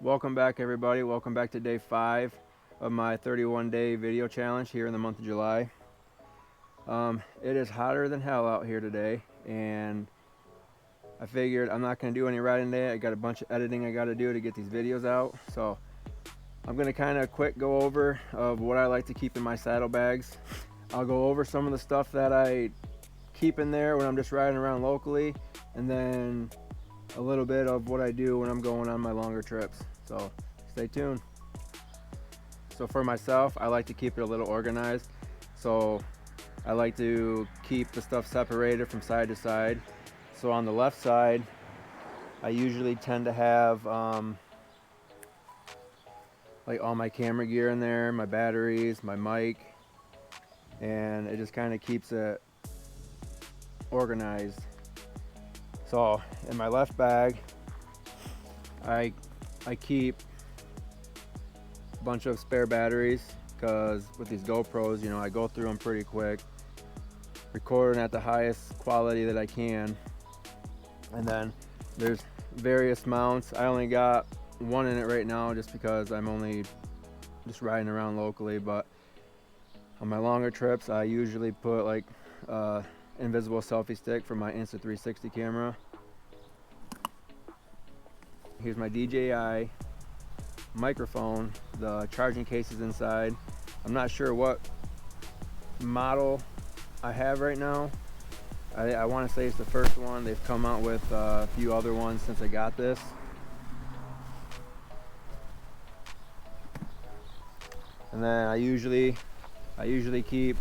Welcome back, everybody. Welcome back to day 5 of my 31-day video challenge here in the month of July. It is hotter than hell out here today, and I figured I'm not going to do any riding today. I got a bunch of editing I got to do to get these videos out, so I'm going to kind of quick go over of what I like to keep in my saddlebags. I'll go over some of the stuff that I keep in there when I'm just riding around locally, and then a little bit of what I do when I'm going on my longer trips. So stay tuned. So for myself, I like to keep it a little organized. So I like to keep the stuff separated from side to side. So on the left side, I usually tend to have like all my camera gear in there, my batteries, my mic, and it just kind of keeps it organized. So in my left bag, I keep a bunch of spare batteries, because with these GoPros, you know, I go through them pretty quick, recording at the highest quality that I can. And then there's various mounts. I only got one in it right now just because I'm only just riding around locally, but on my longer trips I usually put like invisible selfie stick for my Insta360 camera. Here's my DJI microphone. The charging case is inside. I'm not sure what model I have right now. I want to say it's the first one. They've come out with a few other ones since I got this. And then I usually keep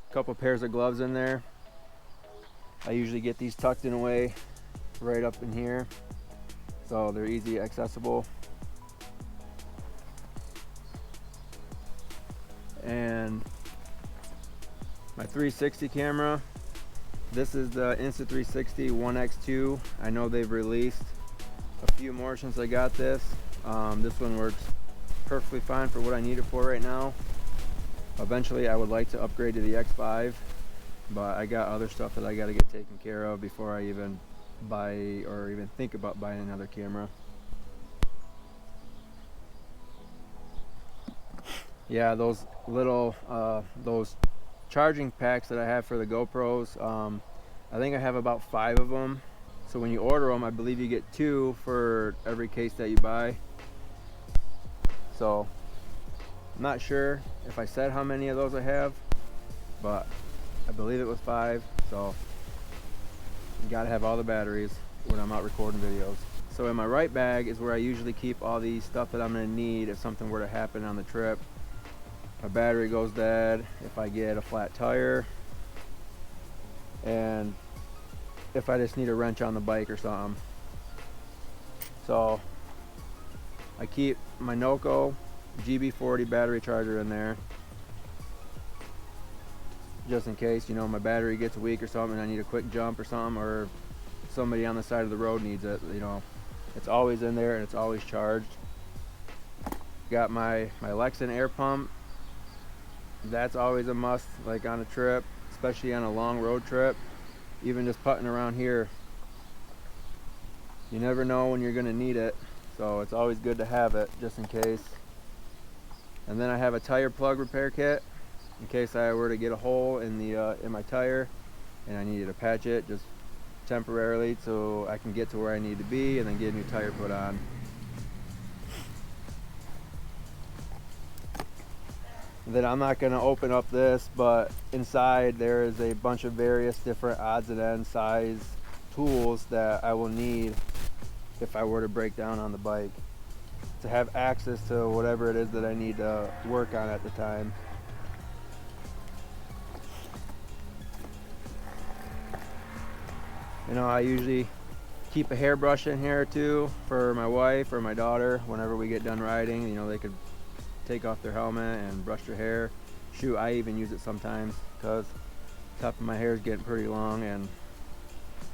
a couple pairs of gloves in there. I usually get these tucked in away right up in here, so they're easy accessible. And my 360 camera, this is the Insta360 1X2. I know they've released a few more since I got this. This one works perfectly fine for what I need it for right now. Eventually I would like to upgrade to the X5, but I got other stuff that I got to get taken care of before I even buy or even think about buying another camera. Yeah, those little those charging packs that I have for the GoPros, I think I have about 5 of them. So when you order them, I believe you get 2 for every case that you buy. So I'm not sure if I said how many of those I have, but I believe it was 5. So you gotta have all the batteries when I'm out recording videos. So in my right bag is where I usually keep all the stuff that I'm gonna need if something were to happen on the trip. My battery goes dead, if I get a flat tire, and if I just need a wrench on the bike or something. So I keep my Noco GB40 battery charger in there, just in case, you know, my battery gets weak or something and I need a quick jump or something, or somebody on the side of the road needs it. You know, it's always in there and it's always charged. Got my Lexan air pump. That's always a must, like on a trip, especially on a long road trip. Even just putting around here, you never know when you're going to need it, so it's always good to have it just in case. And then I have a tire plug repair kit in case I were to get a hole in the in my tire and I needed to patch it just temporarily so I can get to where I need to be and then get a new tire put on. Then I'm not going to open up this, but inside there is a bunch of various different odds and ends size tools that I will need if I were to break down on the bike, to have access to whatever it is that I need to work on at the time. You know, I usually keep a hairbrush in here too for my wife or my daughter whenever we get done riding. You know, they could take off their helmet and brush their hair. Shoot, I even use it sometimes because top of my hair is getting pretty long and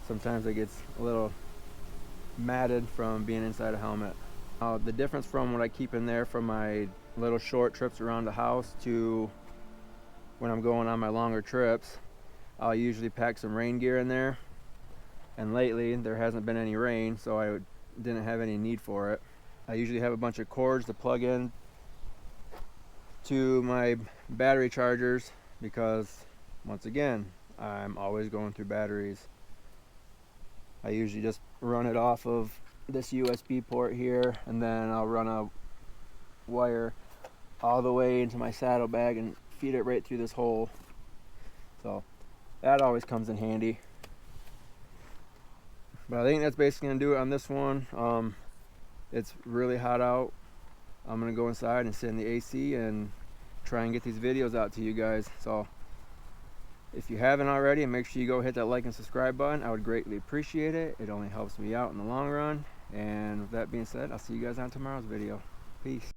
sometimes it gets a little matted from being inside a helmet. The difference from what I keep in there from my little short trips around the house to when I'm going on my longer trips, I'll usually pack some rain gear in there, and lately there hasn't been any rain, so I didn't have any need for it. I usually have a bunch of cords to plug in to my battery chargers because, once again, I'm always going through batteries. I usually just run it off of this USB port here, and then I'll run a wire all the way into my saddlebag and feed it right through this hole. So that always comes in handy. But I think that's basically gonna do it on this one. It's really hot out. I'm gonna go inside and sit in the AC and try and get these videos out to you guys. So if you haven't already, make sure you go hit that like and subscribe button. I would greatly appreciate it. It only helps me out in the long run. And with that being said, I'll see you guys on tomorrow's video. Peace.